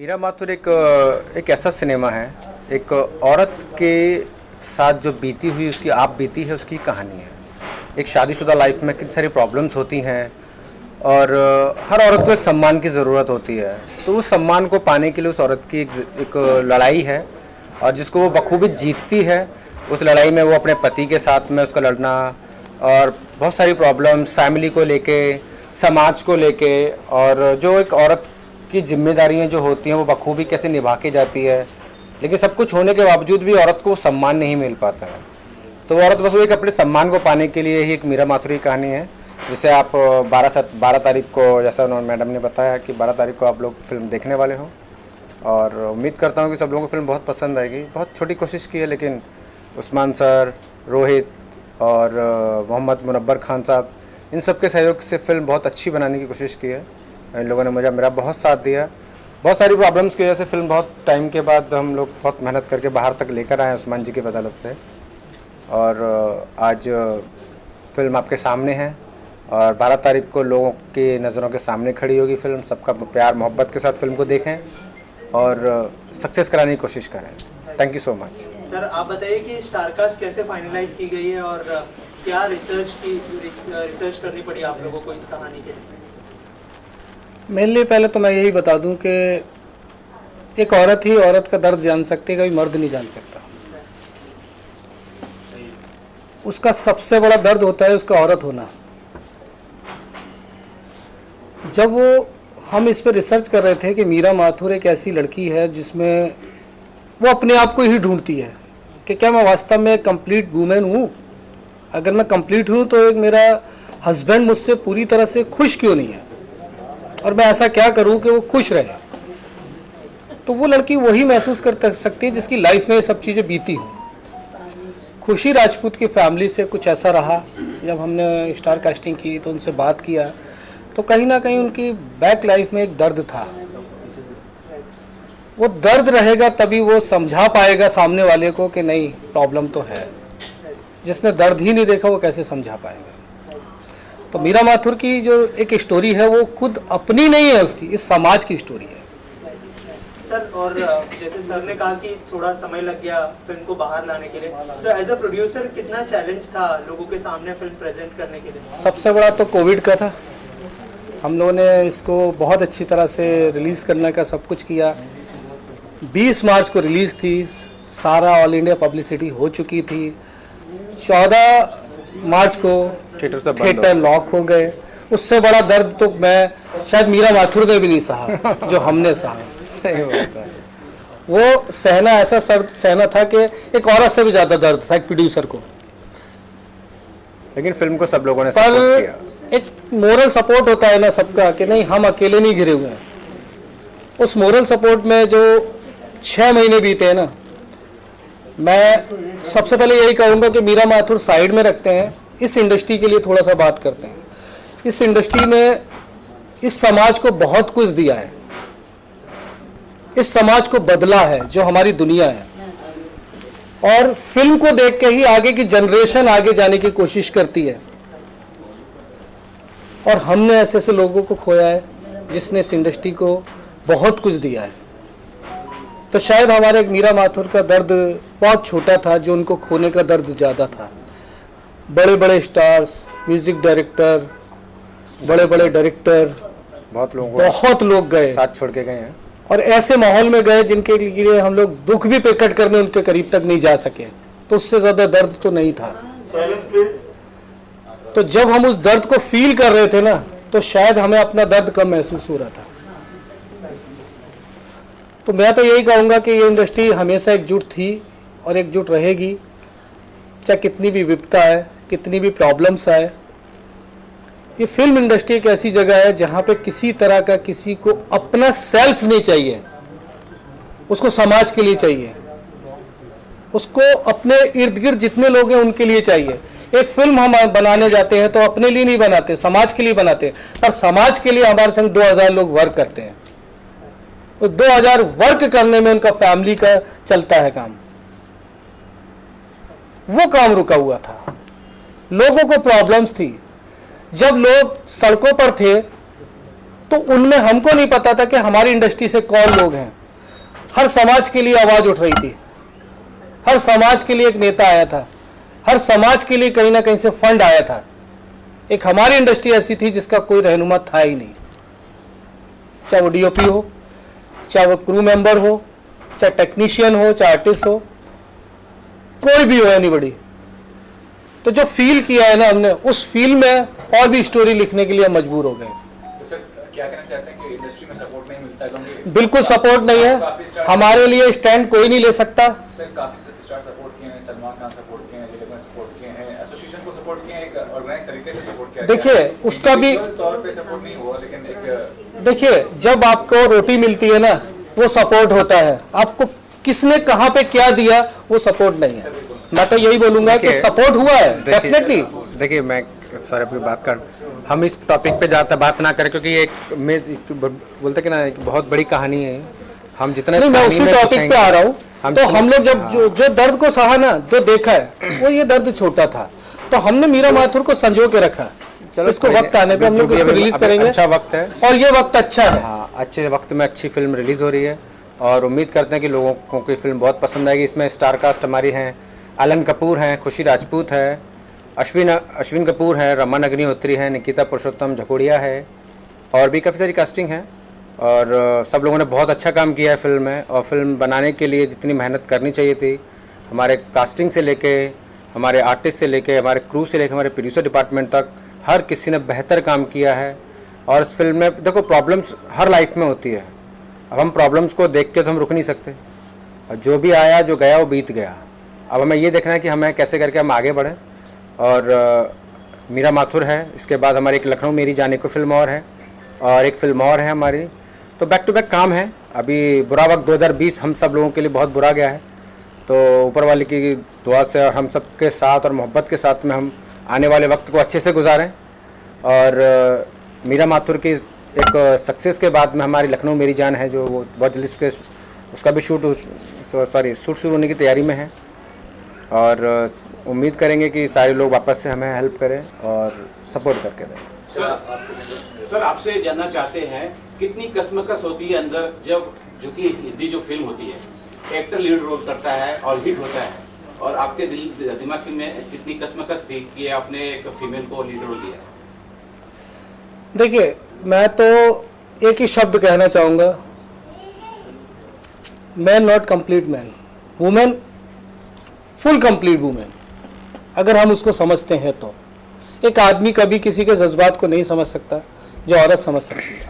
मीरा माथुर एक ऐसा सिनेमा है, एक औरत के साथ जो बीती हुई उसकी आप बीती है उसकी कहानी है। एक शादीशुदा लाइफ में कितनी सारी प्रॉब्लम्स होती हैं और हर औरत को एक सम्मान की ज़रूरत होती है। तो उस सम्मान को पाने के लिए उस औरत की एक लड़ाई है और जिसको वो बखूबी जीतती है। उस लड़ाई में वो अपने पति के साथ में उसका लड़ना और बहुत सारी प्रॉब्लम्स फैमिली को लेके, समाज को लेके, और जो एक औरत की जिम्मेदारियां जो होती हैं वो बखूबी कैसे निभा के जाती है। लेकिन सब कुछ होने के बावजूद भी औरत को सम्मान नहीं मिल पाता है। तो वो औरत बस वो एक अपने सम्मान को पाने के लिए ही एक मीरा माथुर की कहानी है, जिसे आप 12 तारीख को, जैसा उन्होंने मैडम ने बताया कि 12 तारीख को आप लोग फिल्म देखने वाले हो और उम्मीद करता हूँ कि सब लोगों को फिल्म बहुत पसंद आएगी। बहुत छोटी कोशिश की है लेकिन उस्मान सर, रोहित और मोहम्मद मुनव्वर खान साहब, इन सब के सहयोग से फिल्म बहुत अच्छी बनाने की कोशिश की है। इन लोगों ने मेरा बहुत साथ दिया। बहुत सारी प्रॉब्लम्स की वजह से फिल्म बहुत टाइम के बाद हम लोग बहुत मेहनत करके बाहर तक लेकर आए उस्मान जी की बदौलत से, और आज फिल्म आपके सामने है और 12 तारीख को लोगों की नज़रों के सामने खड़ी होगी फिल्म। सबका प्यार मोहब्बत के साथ फिल्म को देखें और सक्सेस कराने की कोशिश करें। Thank you so much. Sir, आप बताइए कि स्टारकास्ट कैसे फाइनलाइज की गई है और क्या रिसर्च करनी पड़ी आप लोगों को इस कहानी के लिए? मेनली पहले तो मैं यही बता दूं कि एक औरत ही औरत का दर्द जान सकती है, कभी मर्द नहीं जान सकता। उसका सबसे बड़ा दर्द होता है उसका औरत होना। जब हम इस पर रिसर्च कर रहे थे कि मीरा माथुर एक ऐसी लड़की है जिसमें वो अपने आप को ही ढूंढती है कि क्या मैं वास्तव में कंप्लीट वूमेन हूँ। अगर मैं कंप्लीट हूँ तो एक मेरा हस्बैंड मुझसे पूरी तरह से खुश क्यों नहीं है, और मैं ऐसा क्या करूं कि वो खुश रहे। तो वो लड़की वही महसूस कर सकती है जिसकी लाइफ में ये सब चीज़ें बीती हों। खुशी राजपूत की फैमिली से कुछ ऐसा रहा। जब हमने स्टार कास्टिंग की तो उनसे बात किया तो कहीं ना कहीं उनकी बैक लाइफ में एक दर्द था। वो दर्द रहेगा तभी वो समझा पाएगा सामने वाले को कि नहीं, प्रॉब्लम तो है। जिसने दर्द ही नहीं देखा वो कैसे समझा पाएगा। तो मीरा माथुर की जो एक स्टोरी है वो खुद अपनी नहीं है, उसकी इस समाज की स्टोरी है। सर, और जैसे सर ने कहा कि थोड़ा समय लग गया फिल्म को बाहर लाने के लिए, तो एज अ प्रोड्यूसर कितना चैलेंज था लोगों के सामने फिल्म प्रेजेंट करने के लिए? सबसे बड़ा तो कोविड का था। हम लोगों ने इसको बहुत अच्छी तरह से रिलीज़ करने का सब कुछ किया। 20 मार्च को रिलीज़ थी, सारा ऑल इंडिया पब्लिसिटी हो चुकी थी। 14 मार्च को थिएटर लॉक हो गए। उससे बड़ा दर्द तो मैं शायद मीरा माथुर ने भी नहीं सहा जो हमने सहा। सही बात है। वो सहना ऐसा सहना था कि एक औरत से भी ज़्यादा दर्द था एक प्रोड्यूसर को। लेकिन फिल्म को सब लोगों ने सपोर्ट किया। एक मोरल सपोर्ट होता है ना सबका कि नहीं, हम अकेले नहीं घिरे हुए हैं। उस मोरल सपोर्ट में जो 6 महीने बीते हैं ना, मैं सबसे पहले यही कहूँगा कि मीरा माथुर साइड में रखते हैं, इस इंडस्ट्री के लिए थोड़ा सा बात करते हैं। इस इंडस्ट्री ने इस समाज को बहुत कुछ दिया है, इस समाज को बदला है जो हमारी दुनिया है, और फिल्म को देख के ही आगे की जनरेशन आगे जाने की कोशिश करती है। और हमने ऐसे ऐसे लोगों को खोया है जिसने इस इंडस्ट्री को बहुत कुछ दिया है। तो शायद हमारे एक मीरा माथुर का दर्द बहुत छोटा था, जो उनको खोने का दर्द ज़्यादा था। बड़े बड़े स्टार्स, म्यूजिक डायरेक्टर, बड़े बड़े डायरेक्टर, बहुत लोग गए, साथ छोड़ के गए हैं, और ऐसे माहौल में गए जिनके लिए हम लोग दुख भी प्रकट करने उनके करीब तक नहीं जा सके। तो उससे ज़्यादा दर्द तो नहीं था। तो जब हम उस दर्द को फील कर रहे थे ना, तो शायद हमें अपना दर्द कम महसूस हो रहा था। तो मैं तो यही कहूँगा कि ये इंडस्ट्री हमेशा एकजुट थी और एकजुट रहेगी, चाहे कितनी भी विपदा है, कितनी भी प्रॉब्लम्स आए। ये फिल्म इंडस्ट्री एक ऐसी जगह है जहाँ पे किसी तरह का किसी को अपना सेल्फ नहीं चाहिए, उसको समाज के लिए चाहिए, उसको अपने इर्द गिर्द जितने लोग हैं उनके लिए चाहिए। एक फिल्म हम बनाने जाते हैं तो अपने लिए नहीं बनाते, समाज के लिए बनाते हैं। और समाज के लिए हमारे संग 2000 लोग वर्क करते हैं। तो 2000 वर्क करने में उनका फैमिली का चलता है काम। वो काम रुका हुआ था, लोगों को प्रॉब्लम्स थी। जब लोग सड़कों पर थे तो उनमें हमको नहीं पता था कि हमारी इंडस्ट्री से कौन लोग हैं। हर समाज के लिए आवाज़ उठ रही थी, हर समाज के लिए एक नेता आया था, हर समाज के लिए कहीं ना कहीं से फंड आया था। एक हमारी इंडस्ट्री ऐसी थी जिसका कोई रहनुमा था ही नहीं, चाहे वो डीओपी हो, चाहे वो क्रू मेंबर हो, चाहे टेक्नीशियन हो, चाहे आर्टिस्ट हो, कोई भी हो, एनीबॉडी। तो जो फील किया है ना हमने, उस फील में और भी स्टोरी लिखने के लिए हम मजबूर हो गए। तो सर क्या कहना चाहते हैं कि इंडस्ट्री में सपोर्ट नहीं मिलता है? क्योंकि बिल्कुल सपोर्ट नहीं है, हमारे लिए स्टैंड कोई नहीं ले सकता। सर काफी स्टार सपोर्ट किए हैं, सलमान खान सपोर्ट किए हैं, अजय देवगन सपोर्ट किए हैं, एसोसिएशन को सपोर्ट किए हैं, एक ऑर्गेनाइज तरीके से सपोर्ट किया। देखिए उसका भी तौर पे सपोर्ट नहीं हुआ, लेकिन एक देखिए जब आपको रोटी मिलती है ना वो सपोर्ट होता है, आपको किसने कहाँ पे क्या दिया वो सपोर्ट नहीं है। मैं तो यही बोलूंगा कि सपोर्ट हुआ है डेफिनेटली। देखिए मैं सॉरी अपनी बात कर, हम इस टॉपिक पे ज़्यादा बात ना करें क्योंकि बोलते कि ना एक बहुत बड़ी कहानी है। हम जितना नहीं, मैं उसी टॉपिक पे आ रहा हूँ। तो हम लोग जब जो दर्द को सहा ना, जो देखा है वो ये दर्द छोटा था, तो हमने मीरा माथुर को संजो के रखा। चलो इसको वक्त आने पे हम लोग इसको रिलीज करेंगे। अच्छा वक्त है और ये वक्त अच्छा है। हाँ, अच्छे वक्त में अच्छी फिल्म रिलीज हो रही है और उम्मीद करते हैं कि लोगों को की फिल्म बहुत पसंद आएगी। इसमें स्टार कास्ट हमारी हैं, एलन कपूर हैं, खुशी राजपूत है, अश्विन कपूर है, रमन अग्निहोत्री है, निकिता पुरुषोत्तम झकोड़िया है और भी काफ़ी सारी कास्टिंग है। और सब लोगों ने बहुत अच्छा काम किया है फिल्म में। और फिल्म बनाने के लिए जितनी मेहनत करनी चाहिए थी, हमारे कास्टिंग से लेके, हमारे आर्टिस्ट से लेके, हमारे क्रू से लेके, हमारे प्रोड्यूसर डिपार्टमेंट तक हर किसी ने बेहतर काम किया है। और इस फिल्म में देखो प्रॉब्लम्स हर लाइफ में होती है, अब हम प्रॉब्लम्स को देख के तो हम रुक नहीं सकते। और जो भी आया जो गया वो बीत गया, अब हमें ये देखना है कि हमें कैसे करके हम आगे बढ़ें। और मीरा माथुर है, इसके बाद हमारी एक लखनऊ मेरी जाने को फिल्म और है और एक फिल्म और है हमारी। तो बैक टू बैक काम है। अभी बुरा वक्त 2020 हम सब लोगों के लिए बहुत बुरा गया है, तो ऊपर वाले की दुआ से और हम सब के साथ और मोहब्बत के साथ में हम आने वाले वक्त को अच्छे से गुजारें। और मीरा माथुर की एक सक्सेस के बाद में हमारी लखनऊ मेरी जान है, जो वो बहुत जल्दी उसका भी शूट शुरू होने की तैयारी में है। और उम्मीद करेंगे कि सारे लोग वापस से हमें हेल्प करें और सपोर्ट करके दें। सर आपसे जानना चाहते हैं कितनी कसमकस होती है अंदर जब जो कि हिंदी जो फिल्म होती है, एक्टर लीड रोल करता है और हिट होता है, और आपके दिमाग में कितनी कसमकस थी कि आपने एक फीमेल को लीड रोल दिया? देखिए मैं तो एक ही शब्द कहना चाहूँगा, man not complete man, women full complete women. अगर हम उसको समझते हैं तो एक आदमी कभी किसी के जज्बात को नहीं समझ सकता जो औरत समझ सकती है।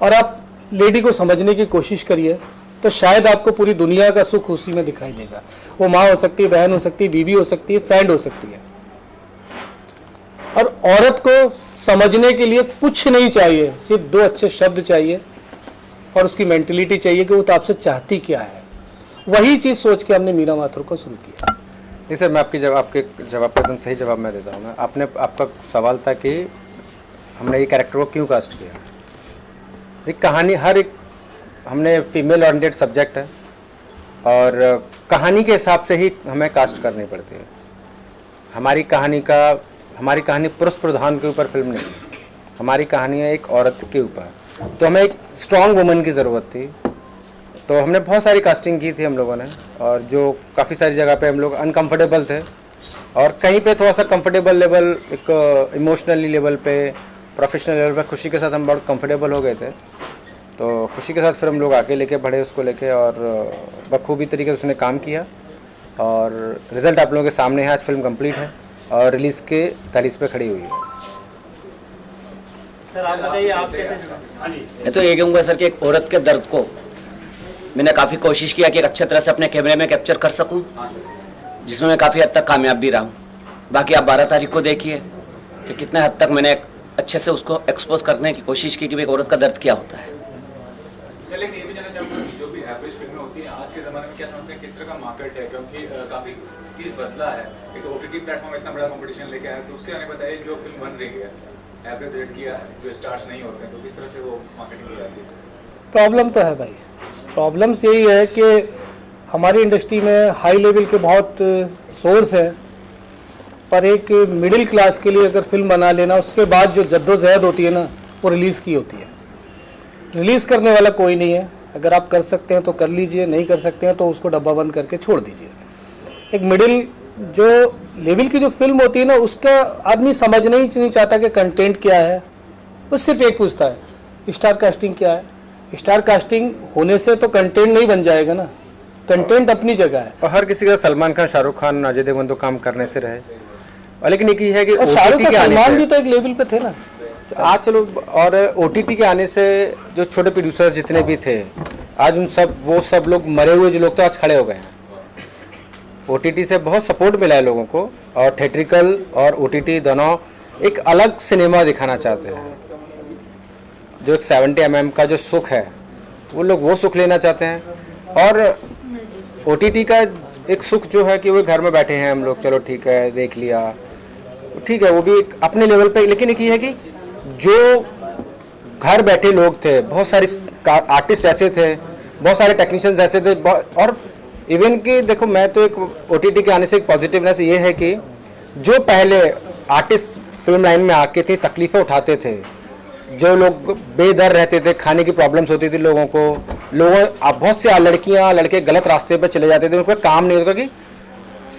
और आप लेडी को समझने की कोशिश करिए तो शायद आपको पूरी दुनिया का सुख उसी में दिखाई देगा। वो माँ हो सकती है, बहन हो सकती है, बीवी हो सकती है, फ्रेंड हो सकती है। और औरत को समझने के लिए कुछ नहीं चाहिए, सिर्फ दो अच्छे शब्द चाहिए और उसकी मेंटलिटी चाहिए कि वो तो आपसे चाहती क्या है। वही चीज़ सोच के हमने मीरा माथुर को शुरू किया। नहीं सर, मैं आपके जवाब का एकदम सही जवाब मैं देता हूँ। आपका सवाल था कि हमने ये कैरेक्टर को क्यों कास्ट किया। देख कहानी हर एक हमने फीमेल ओरिएंटेड सब्जेक्ट है और कहानी के हिसाब से ही हमें कास्ट करनी पड़ती है। हमारी कहानी पुरुष प्रधान के ऊपर फिल्म नहीं है, हमारी कहानी है एक औरत के ऊपर। तो हमें एक स्ट्रॉन्ग वुमन की ज़रूरत थी, तो हमने बहुत सारी कास्टिंग की थी हम लोगों ने। और जो काफ़ी सारी जगह पे हम लोग अनकंफर्टेबल थे और कहीं पे थोड़ा सा कंफर्टेबल लेवल, एक इमोशनली लेवल पे, प्रोफेशनल लेवल पे खुशी के साथ हम बहुत कंफर्टेबल हो गए थे। तो खुशी के साथ फिर हम लोग आगे लेके बढ़े उसको लेके और बखूबी तरीके से उसने काम किया और रिज़ल्ट आप लोगों के सामने है। आज फिल्म कंप्लीट है और रिलीज़ के तारीख पे खड़ी हुई है। सर आप बताइए आप कैसे? मैं तो ये कहूँगा सर कि एक औरत के दर्द को मैंने काफ़ी कोशिश किया कि एक अच्छे तरह से अपने कैमरे में कैप्चर कर सकूं, जिसमें मैं काफ़ी हद तक कामयाब भी रहा हूं। बाकी आप 12 तारीख को देखिए कि कितने हद तक मैंने अच्छे से उसको एक्सपोज करने की कोशिश की कि एक औरत का दर्द क्या होता है। सर लेकिन ये भी जानना चाहूँगा कि जो भी एवरेज फिल्में होती हैं आज के ज़माने में क्या समझते हैं किस तरह का मार्केट है, क्योंकि काफ़ी चीज़ बदला है। एक OTT प्लेटफॉर्म इतना बड़ा कंपटीशन लेके आया, तो उसके आने बताइए जो फिल्म बन रही है एवरेज रेट किया है, जो स्टार्स नहीं होते हैं, तो किस तरह से वो मार्केटिंग की जाती है? प्रॉब्लम तो है भाई, प्रॉब्लम्स यही है कि हमारी इंडस्ट्री में हाई लेवल के बहुत सोर्स हैं, पर एक मिडिल क्लास के लिए अगर फिल्म बना लेना उसके बाद जो जद्दोजहद होती है ना वो रिलीज़ की होती है। रिलीज़ करने वाला कोई नहीं है। अगर आप कर सकते हैं तो कर लीजिए, नहीं कर सकते हैं तो उसको डब्बा बंद करके छोड़ दीजिए। एक मिडिल जो लेवल की जो फिल्म होती है ना, उसका आदमी समझना ही नहीं चाहता कि कंटेंट क्या है। वो सिर्फ एक पूछता है स्टार कास्टिंग क्या है। स्टार कास्टिंग होने से तो कंटेंट नहीं बन जाएगा ना, कंटेंट अपनी जगह है। और हर किसी का सलमान खान, शाहरुख खान, अजय देवगन तो काम करने से रहे, और लेकिन एक ये है कि और शाहरुख OTT का के आने सलमान से- भी तो एक लेवल पे थे ना। आज चलो, और OTT के आने से जो छोटे प्रोड्यूसर्स जितने भी थे, आज वो सब लोग मरे हुए जो लोग तो आज खड़े हो गए हैं। OTT से बहुत सपोर्ट मिला है लोगों को, और थिएट्रिकल और OTT दोनों एक अलग सिनेमा दिखाना चाहते हैं। जो एक 70 mm का जो सुख है, वो लोग वो सुख लेना चाहते हैं। और OTT का एक सुख जो है कि वो घर में बैठे हैं हम लोग, चलो ठीक है देख लिया, ठीक है, वो भी एक अपने लेवल पे। लेकिन एक ये है कि जो घर बैठे लोग थे, बहुत सारे आर्टिस्ट ऐसे थे, बहुत सारे टेक्नीशियंस ऐसे थे, और इवन कि देखो, मैं तो एक OTT के आने से एक पॉजिटिवनेस ये है कि जो पहले आर्टिस्ट फिल्म लाइन में आके थे, तकलीफ़ें उठाते थे, जो लोग बेदर रहते थे, खाने की प्रॉब्लम्स होती थी लोगों को, बहुत से लड़कियां लड़के गलत रास्ते पर चले जाते थे, उनको काम नहीं होता कि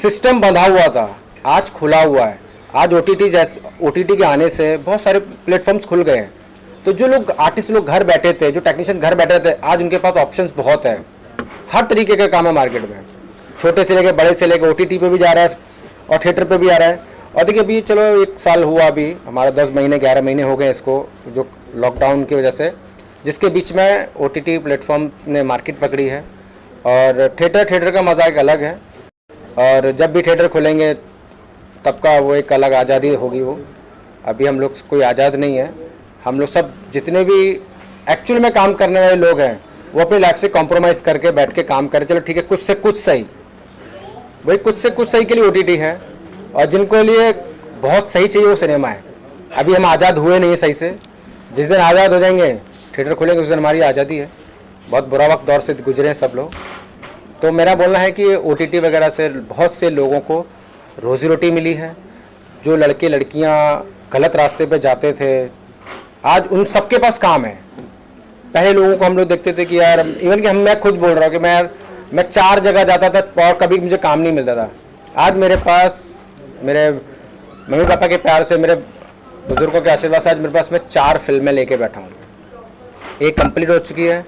सिस्टम बंधा हुआ था, आज खुला हुआ है। आज OTT के आने से बहुत सारे प्लेटफॉर्म्स खुल गए हैं। तो जो लोग आर्टिस्ट लोग घर बैठे थे, जो टेक्नीशियन घर बैठे थे, आज उनके पास ऑप्शंस बहुत है। हर तरीके का काम है मार्केट में, छोटे से लेके बड़े से लेके OTT पे भी जा रहा है और थिएटर पे भी आ रहा है। और देखिए अभी चलो 1 साल हुआ, अभी हमारा 10 महीने 11 महीने हो गए इसको, जो लॉकडाउन की वजह से, जिसके बीच में OTT प्लेटफॉर्म ने मार्केट पकड़ी है। और थिएटर का मज़ा एक अलग है, और जब भी थिएटर खुलेंगे तब का वो एक अलग आज़ादी होगी। वो अभी हम लोग कोई आज़ाद नहीं है। हम लोग सब जितने भी एक्चुअल में काम करने वाले लोग हैं, वो अपनी लाइफ से कॉम्प्रोमाइज़ करके बैठ के काम करें। चलो ठीक है, कुछ से कुछ सही, वही कुछ से कुछ सही के लिए OTT है, और जिनको लिए बहुत सही चाहिए वो सिनेमा है। अभी हम आज़ाद हुए नहीं सही से, जिस दिन आज़ाद हो जाएंगे, थिएटर खुलेंगे, उस दिन हमारी आज़ादी है। बहुत बुरा वक्त दौर से गुजरे हैं सब लोग। तो मेरा बोलना है कि OTT वगैरह से बहुत से लोगों को रोज़ी रोटी मिली है। जो लड़के लड़कियां गलत रास्ते पे जाते थे, आज उन सबके पास काम है। पहले लोगों को हम लोग देखते थे कि यार, इवन कि मैं खुद बोल रहा हूँ कि मैं 4 जगह जाता था और कभी मुझे काम नहीं मिलता था। आज मेरे पास, मेरे मम्मी पापा के प्यार से, मेरे बुजुर्गों के आशीर्वाद से, आज मेरे पास मैं 4 फिल्में लेके बैठा हूँ। एक कंप्लीट हो चुकी है,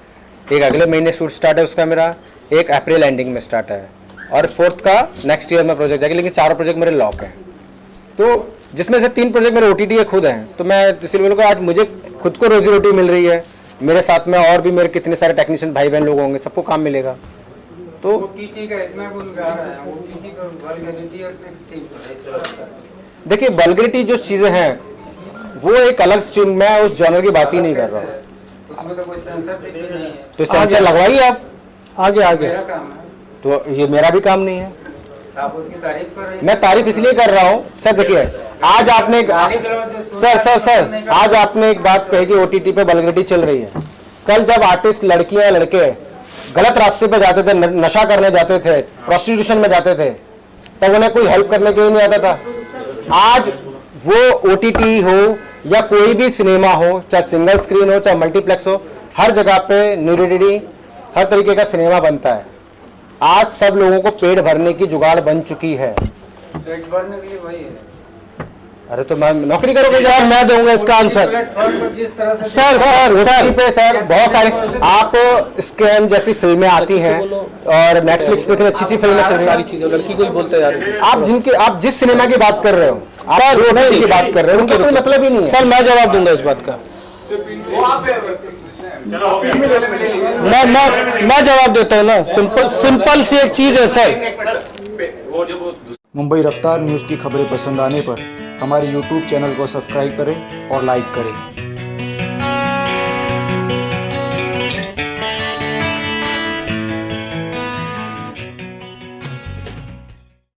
एक अगले महीने शूट स्टार्ट है उसका मेरा, एक अप्रैल एंडिंग में स्टार्ट है, और 4th का नेक्स्ट ईयर में प्रोजेक्ट जाएगा। लेकिन 4 प्रोजेक्ट मेरे लॉक हैं, तो जिसमें से 3 प्रोजेक्ट मेरे OTT के खुद हैं। तो मैं इसलिए बोलूँगा, आज मुझे खुद को रोजी रोटी मिल रही है, मेरे साथ में और भी मेरे कितने सारे टेक्नीशियन भाई बहन लोग होंगे, सबको काम मिलेगा। तो OTT का इतना गुण गा रहा है, OTT का वल्गैरिटी और एक्सट्रीम, देखिए, वल्गैरिटी जो चीज़ें हैं वो एक अलग स्ट्रीम, मैं उस जॉनर की बात ही नहीं कर रहा हूँ। उसमें तो कोई सेंसरशिप भी नहीं है। तो सेंसर लगवाइए आप, आगे मेरा काम है, तो ये मेरा भी काम नहीं है। आप उसकी तारीफ कर रहे हैं। मैं तारीफ इसलिए कर रहा हूँ सर, देखिए आज आपने सर आज आपने एक बात कही कि OTT पे वल्गैरिटी चल रही है। कल जब आर्टिस्ट लड़कियां लड़के गलत रास्ते पे जाते थे, नशा करने जाते थे, प्रोस्टिट्यूशन में जाते थे, तब उन्हें कोई हेल्प करने के लिए नहीं आता था। आज वो OTT हो या कोई भी सिनेमा हो, चाहे सिंगल स्क्रीन हो चाहे मल्टीप्लेक्स हो, हर जगह पे न्यूडिटी, हर तरीके का सिनेमा बनता है। आज सब लोगों को पेट भरने की जुगाड़ बन चुकी है। पेट भरने के लिए वही है। अरे तो मैं नौकरी करोगे? सर मैं दूंगा इसका आंसर। प्लेटफॉर्म पर जिस तरह से सर पे सर बहुत सारे आप स्कैम जैसी फिल्में आती हैं, और नेटफ्लिक्स पे इतनी अच्छी फिल्में चल रही हैं। चीज़ें लड़की को ही बोलते यार। आप जिस सिनेमा की बात कर रहे हो, आप जो OTT की बात कर रहे हो, उनका कोई मतलब ही नहीं है। सर मैं जवाब दूंगा इस बात का। मैं जवाब देता हूँ ना, सिंपल सी एक चीज़ है सर। मुंबई रफ्तार न्यूज़ की खबरें पसंद आने पर हमारे YouTube चैनल को सब्सक्राइब करें और लाइक करें।